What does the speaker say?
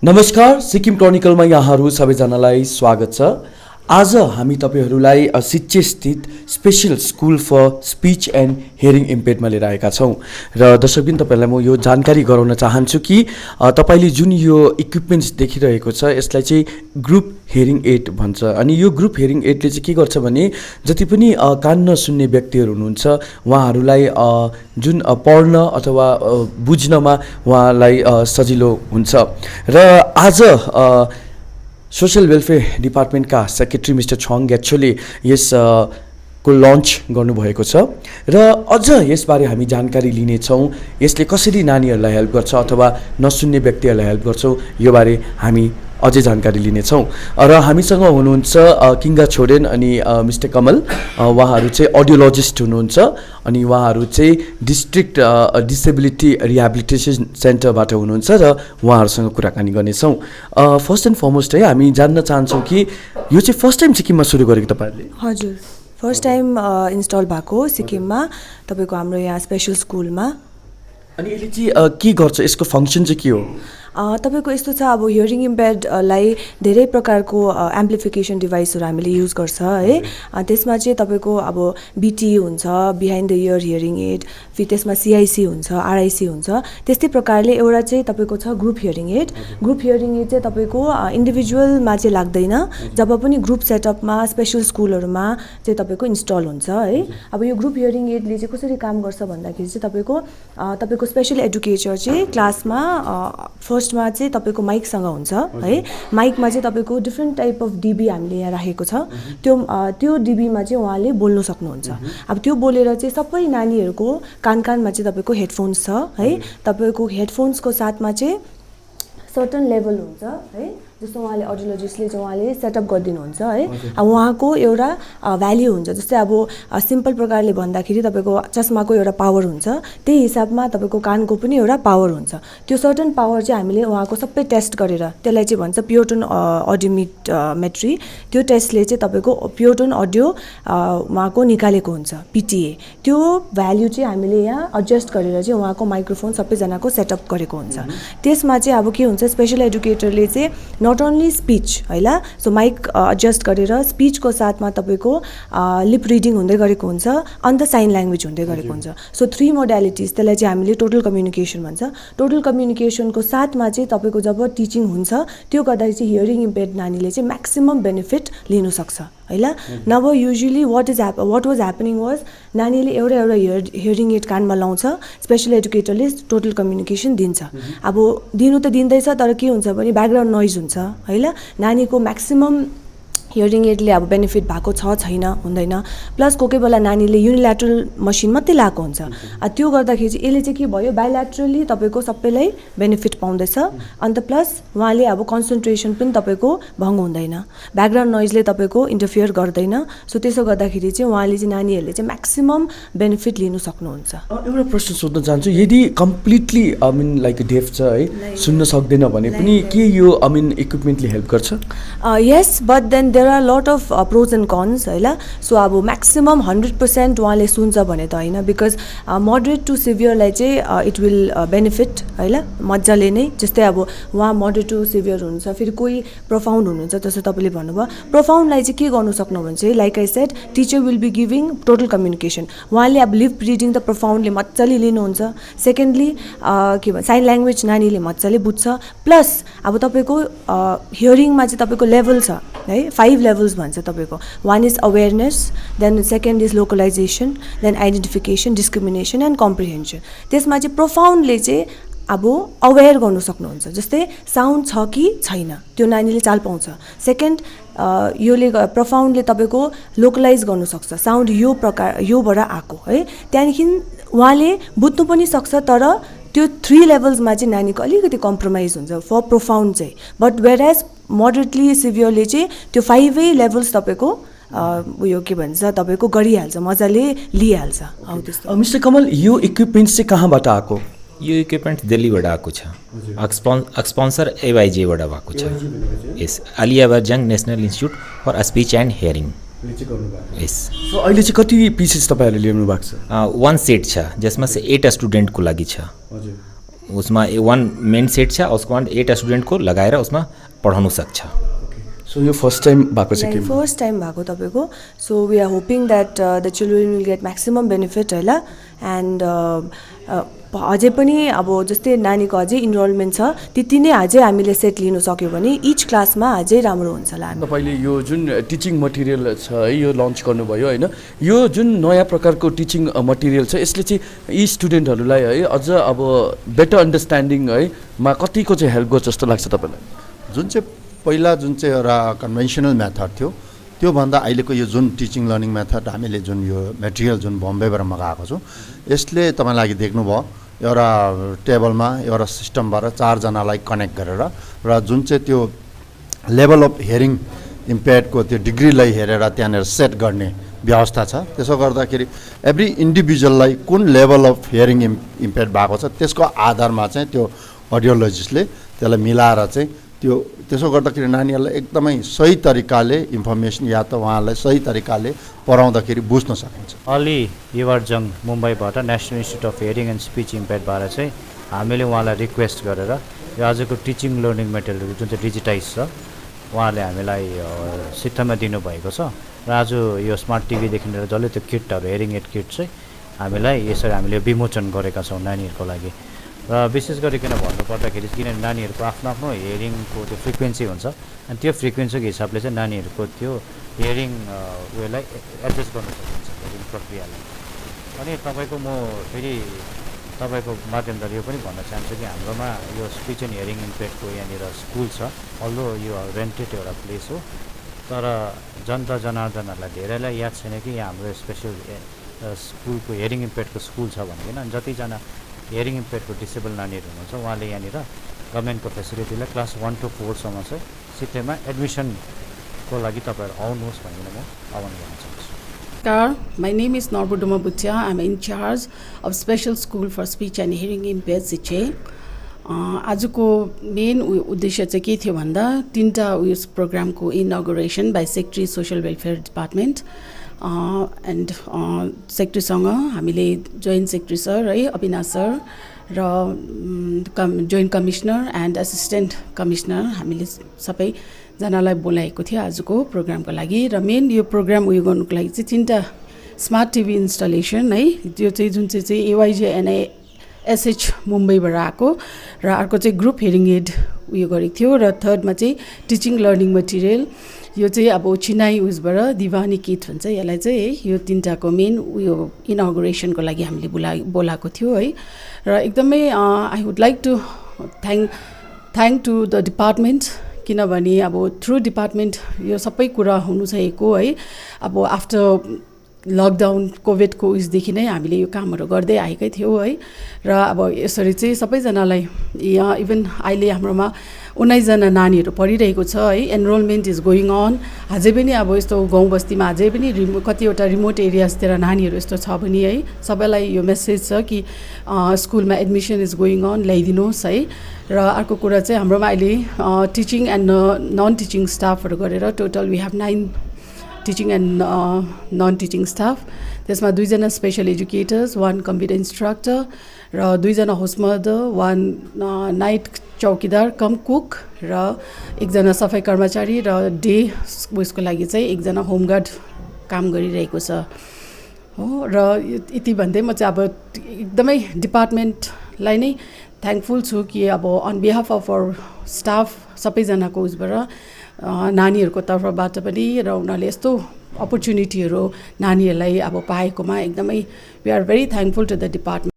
नमस्कार, सिक्किम क्रोनिकलमा यहाँहरू सबैजनालाई स्वागत छ। आज हामी तपाईहरूलाई सिच्छे स्थित special school for speech and hearing इम्पेयर्डमा लिएर आएका छौँ र दर्शकबिन तपाईँलाई म यो जानकारी गराउन चाहन्छु कि तपाईँले जुन यो इक्विपमेन्ट्स देखिरहेको छ यसलाई चाहिँ ग्रुप हियरिङ एड भन्छ। अनि यो ग्रुप हियरिङ एडले चाहिँ के गर्छ भने जति पनि कान नसुन्ने व्यक्तिहरू हुनुहुन्छ उहाँहरूलाई जुन पढ्न अथवा बुझ्नमा उहाँलाई सजिलो हुन्छ। र आज सोशल वेलफेयर डिपार्टमेन्टका सेक्रेटरी मिस्टर छङ ग्याछोले यस को लन्च गर्नुभएको छ र अझ यसबारे हामी जानकारी लिनेछौँ। यसले कसरी नानीहरूलाई हेल्प गर्छ अथवा नसुन्ने व्यक्तिहरूलाई हेल्प गर्छ यो बारे हामी अझै जानकारी लिनेछौँ। र हामीसँग हुनुहुन्छ किङ्गा छोडेन अनि मिस्टर कमल, उहाँहरू चाहिँ अडियोलोजिस्ट हुनुहुन्छ अनि उहाँहरू चाहिँ डिस्ट्रिक्ट डिसेबिलिटी रिहेबिलिटेसन सेन्टरबाट हुनुहुन्छ र उहाँहरूसँग कुराकानी गर्नेछौँ। फर्स्ट एन्ड फरमोस्ट है हामी जान्न चाहन्छौँ कि यो चाहिँ फर्स्ट टाइम सिक्किममा सुरु गरेको तपाईँहरूले? हजुर, फर्स्ट टाइम इन्स्टल भएको सिक्किममा तपाईँको हाम्रो यहाँ स्पेसल स्कुलमा। अनि यसले चाहिँ के गर्छ, यसको फङ्सन चाहिँ के हो? तपाईँको यस्तो छ, अब हियरिङ इम्पेयर्डलाई धेरै प्रकारको एम्प्लिफिकेसन डिभाइसहरू हामीले युज गर्छ है। त्यसमा चाहिँ तपाईँको अब बिटी हुन्छ, behind the ear hearing aid, फेरि त्यसमा सिआइसी हुन्छ, आरआइसी हुन्छ। त्यस्तै प्रकारले एउटा चाहिँ तपाईँको छ group hearing aid. Group hearing aid चाहिँ तपाईँको इन्डिभिजुअलमा चाहिँ लाग्दैन, जब पनि ग्रुप सेटअपमा स्पेसल स्कुलहरूमा चाहिँ तपाईँको इन्स्टल हुन्छ है। अब यो ग्रुप हियरिङ एडले चाहिँ कसरी काम गर्छ भन्दाखेरि चाहिँ तपाईँको स्पेसल एडुकेटर चाहिँ क्लासमा फर्स्टमा चाहिँ तपाईँको माइकसँग हुन्छ है। माइकमा चाहिँ तपाईँको डिफ्रेन्ट टाइप अफ डिबी हामीले यहाँ राखेको छ। त्यो डिबीमा चाहिँ उहाँले बोल्नु सक्नुहुन्छ। अब त्यो बोलेर चाहिँ सबै नानीहरूको कानमा चाहिँ तपाईँको हेडफोन्स छ है। तपाईँको हेडफोन्सको साथमा चाहिँ सर्टन लेभल हुन्छ है, जस्तो उहाँले अडियोलोजिस्टले चाहिँ उहाँले सेटअप गरिदिनुहुन्छ है। अब उहाँको एउटा भ्याल्यु हुन्छ, जस्तै अब सिम्पल प्रकारले भन्दाखेरि तपाईँको चस्माको एउटा पावर हुन्छ, त्यही हिसाबमा तपाईँको कानको पनि एउटा पावर हुन्छ। त्यो सर्टन पावर चाहिँ हामीले उहाँको सबै टेस्ट गरेर त्यसलाई चाहिँ भन्छ प्योरटोन अडियोमेट्री। त्यो टेस्टले चाहिँ तपाईँको प्योरटोन अडियो उहाँको निकालेको हुन्छ, पिटिए। त्यो भ्याल्यु चाहिँ हामीले यहाँ एडजस्ट गरेर चाहिँ उहाँको माइक्रोफोन सबैजनाको सेटअप गरेको हुन्छ। त्यसमा चाहिँ अब के हुन्छ, स्पेसल एडुकेटरले चाहिँ नट ओन्ली स्पिच है ल, सो माइक एडजस्ट गरेर स्पिचको साथमा तपाईँको लिप रिडिङ हुँदै गरेको हुन्छ, अन्त साइन ल्याङ्ग्वेज हुँदै गरेको हुन्छ। सो 3 मोडालिटिज, त्यसलाई चाहिँ हामीले टोटल कम्युनिकेसन भन्छ। टोटल कम्युनिकेसनको साथमा चाहिँ तपाईँको जब टिचिङ हुन्छ त्यो गर्दाखेरि चाहिँ हियरिङ इम्पेयर्ड नानीले चाहिँ म्याक्सिमम बेनिफिट लिनु सक्छ है ल। नभए usually what was happening was नानीले एउटा हियरिङ एड कानमा लाउँछ, स्पेसल एडुकेटरले टोटल कम्युनिकेसन दिन्छ। अब दिनु त दिँदैछ, तर के हुन्छ भने ब्याकग्राउन्ड नोइज हुन्छ है ल। नानीको म्याक्सिमम हियरिङ एडले अब बेनिफिट भएको छैन हुँदैन। प्लस कोही बेला नानीले युनिल्याटरल मसिन मात्रै लगाएको हुन्छ। त्यो गर्दाखेरि चाहिँ यसले चाहिँ के भयो, बाइल्याटरली तपाईँको सबैलाई बेनिफिट पाउँदैछ। अन्त प्लस उहाँले अब कन्सन्ट्रेसन पनि तपाईँको भङ्ग हुँदैन, ब्याकग्राउन्ड नोइजले तपाईँको इन्टरफियर गर्दैन। सो त्यसो गर्दाखेरि चाहिँ उहाँले चाहिँ नानीहरूले चाहिँ म्याक्सिमम बेनिफिट लिनु सक्नुहुन्छ। एउटा प्रश्न सोध्न चाहन्छु, यदि कम्प्लिटली लाइक डेफ छ है, सुन्न सक्दैन भने पनि के यो इक्विपमेन्टले हेल्प गर्छ? Yes, but then there are lot of pros and cons है ल। सो अब म्याक्सिमम 100% उहाँले सुन्छ भने त होइन, बिकज मोडरेट टु सिभियरलाई चाहिँ इट विल बेनिफिट है ल मजाले नै। जस्तै अब उहाँ मोडरेट टु सिभियर हुनुहुन्छ, फेरि कोही प्रोफाउन्ड हुनुहुन्छ, जस्तो तपाईँले भन्नुभयो। प्रोफाउन्डलाई चाहिँ के गर्नु सक्नु भने चाहिँ like I said, teacher will be giving total communication. उहाँले अब लिप रिडिङ त प्रोफाउन्डले मजाले लिनुहुन्छ। सेकेन्डली के भन्छ, साइन ल्याङ्ग्वेज नानीले मजाले बुझ्छ। प्लस अब तपाईँको हियरिङमा चाहिँ तपाईँको लेभल छ है, 5 लेभल्स भन्छ तपाईँको। 1 is awareness, then second is localization, then identification, discrimination and comprehension. त्यसमा चाहिँ प्रोफाउन्डले चाहिँ अब अवेर गर्नु सक्नुहुन्छ, जस्तै साउन्ड छ कि छैन त्यो नानीले चाल पाउँछ। सेकेन्ड योले प्रोफाउन्डले तपाईँको लोकलाइज गर्नुसक्छ, साउन्ड यो प्रकार योबाट आएको है। त्यहाँदेखि उहाँले बुझ्नु पनि सक्छ, तर त्यो 3 लेभल्समा चाहिँ नानीको अलिकति कम्प्रोमाइज हुन्छ फर प्रोफाउन्ड चाहिँ। बट वेयरएज मोडरेटली सिभियरले चाहिँ त्यो 5 लेभल्स तपाईँको उयो के भन्छ तपाईँको गरिहाल्छ, मजाले लिइहाल्छ। हौ त्यस्तो। मिस्टर कमल, यो इक्विपमेन्ट चाहिँ कहाँबाट आएको? यो इक्विपमेन्ट दिल्लीबाट आएको छ, स्पोन्सर एवाइजेबाट भएको छ। Yes, Ali Yavar Jung national institute for speech and hearing. Yes. So अहिले चाहिँ कति पिसेस तपाईँहरूले ल्याउनु भएको छ? 1 सेट छ, जसमा चाहिँ 8 स्टुडेन्टको लागि छ। उसमा 1 मेन सेट छ उसको बाद 8 स्टुडेन्टको लगाएर उसमा पढाउनु सक्छ सो यो फर्स्ट टाइम भएको छ कि फर्स्ट टाइम भएको तपाईँको so we are hoping that the children will get maximum benefit होइन एन्ड अझै पनि अब जस्तै नानीको अझै इनरोलमेन्ट छ त्यति नै अझै हामीले सेट लिनु सक्यो भने इच क्लासमा अझै राम्रो हुन्छ होला हामी तपाईँले यो जुन टिचिङ मटेरियल छ है यो लन्च गर्नुभयो होइन यो जुन नयाँ प्रकारको टिचिङ मटेरियल छ यसले चाहिँ यी स्टुडेन्टहरूलाई है अझ अब बेटर अन्डरस्ट्यान्डिङ है मा कतिको चाहिँ हेल्प गर्छ जस्तो लाग्छ तपाईँलाई जुन चाहिँ पहिला जुन चाहिँ एउटा कन्भेन्सनल मेथड थियो त्योभन्दा अहिलेको यो जुन टिचिङ लर्निङ मेथड हामीले जुन यो मेटेरियल जुन बम्बेबाट मगाएको छौँ यसले तपाईँलाई देख्नुभयो एउटा टेबलमा एउटा सिस्टमबाट 4 जनालाई कनेक्ट गरेर र जुन चाहिँ त्यो लेभल अफ हियरिङ इम्पेयर्डको त्यो डिग्रीलाई हेरेर त्यहाँनिर सेट गर्ने व्यवस्था छ त्यसो गर्दाखेरि एभ्री इन्डिभिजुअललाई कुन लेभल अफ हियरिङ इम्पेयर्ड भएको छ त्यसको आधारमा चाहिँ त्यो अडियोलोजिस्टले त्यसलाई मिलाएर चाहिँ त्यो त्यसो गर्दाखेरि नानीहरूलाई एकदमै सही तरिकाले इन्फर्मेसन या त उहाँलाई सही तरिकाले पढाउँदाखेरि बुझ्न सकिन्छ अली युवरजङ मुम्बईबाट national institute of hearing and speech इम्पेयर्डबाट चाहिँ हामीले उहाँलाई रिक्वेस्ट गरेर यो आजको टिचिङ लर्निङ मेटेरियल जुन चाहिँ डिजिटाइज छ उहाँले हामीलाई सित्थामा दिनुभएको छ र आज यो स्मार्ट टिभीदेखि लिएर जसले त्यो किटहरू हियरिङ एड किट चाहिँ हामीलाई यसरी हामीले विमोचन गरेका छौँ नानीहरूको लागि र विशेष गरिकन भन्नुपर्दाखेरि किनभने नानीहरूको आफ्नो आफ्नो हियरिङको त्यो फ्रिक्वेन्सी हुन्छ अनि त्यो फ्रिक्वेन्सीको हिसाबले चाहिँ नानीहरूको त्यो हियरिङ उयोलाई एडजस्ट गर्न सकिन्छ हियरिङ प्रक्रियालाई अनि तपाईँको म फेरि तपाईँको माध्यमद्वारा यो पनि भन्न चाहन्छु कि हाम्रोमा यो स्पिच एन्ड हियरिङ इम्पेयर्डको यहाँनिर स्कुल छ अल्दो यो रेन्टेड एउटा प्लेस हो तर जनता जनार्दनहरूलाई धेरैलाई याद छैन कि यहाँ हाम्रो स्पेसल स्कुलको हियरिङ इम्पेयर्डको स्कुल छ भनेर अनि जतिजना हियरिङ इम्पेयर्डको डिसेबल नानीहरू हुनुहुन्छ उहाँले यहाँनिर गभर्मेन्टको फेसिलिटीलाई क्लास 1 to 4 सम्म चाहिँ सित्तैमा एडमिसनको लागि तपाईँहरू आउनुहोस् भनेर म आह्वान गर्न चाहन्छु My name is Norbuduma Bhutia. I'm in charge of Special School for Speech and Hearing Impaired Siche. आजको मेन उद्देश्य चाहिँ के थियो भन्दा 3टा उयस प्रोग्रामको inauguration by secretary social welfare department and सेक्रेटरीसँग हामीले जोइन्ट सेक्रेटरी सर है अविनाश सर र joint commissioner and assistant commissioner हामीले सबैजनालाई बोलाएको थियो आजको प्रोग्रामको लागि र मेन यो प्रोग्राम उयो गर्नुको लागि चाहिँ 3टा स्मार्ट टिभी इन्स्टलेसन है त्यो चाहिँ जुन चाहिँ एवाइजेएनए एसएच मुम्बईबाट आएको र अर्को चाहिँ ग्रुप हियरिङ एड उयो गरेको थियो र थर्डमा चाहिँ टिचिङ लर्निङ मटेरियल यो चाहिँ अब चिनाई उयसबाट दिवानी किट भन्छ यसलाई चाहिँ है यो 3टाको मेन उयो इनअगुरेसनको लागि हामीले बोलाएको थियो है र एकदमै I would like to thank to the department किनभने अब थ्रु डिपार्टमेन्ट यो सबै कुरा हुनु चाहिएको है अब आफ्टर लकडाउन कोभिडको उयसदेखि नै हामीले यो कामहरू गर्दै आएकै थियौँ है र अब यसरी चाहिँ सबैजनालाई यहाँ इभन अहिले हाम्रोमा 19 जना नानीहरू पढिरहेको छ है एनरोलमेन्ट इज गोइङ अन अझै पनि अब यस्तो गाउँ बस्तीमा अझै पनि कतिवटा रिमोट एरियाजतिर नानीहरू यस्तो छ भने है सबैलाई यो मेसेज छ कि स्कुलमा एडमिसन इज गोइङ अन ल्याइदिनुहोस् है र अर्को कुरा चाहिँ हाम्रोमा अहिले टिचिङ एन्ड नन टिचिङ स्टाफहरू गरेर total we have 9 teaching and non teaching staff त्यसमा 2 जना स्पेसल एजुकेटर्स 1 कम्प्युटर इन्स्ट्रक्टर र 2 जना होस्ट मदर 1 नाइट चौकीदार कम कुक र 1 जना सफाई कर्मचारी र डे उसको लागि चाहिँ 1 जना होमगार्ड काम गरिरहेको छ हो र यति भन्दै म चाहिँ अब एकदमै डिपार्टमेन्टलाई नै थ्याङ्कफुल छु कि अब on behalf of our staff सबैजनाको उसबाट नानीहरूको तर्फबाट पनि र उनीहरूले यस्तो अपर्च्युनिटीहरू नानीहरूलाई अब पाएकोमा एकदमै we are very thankful to the department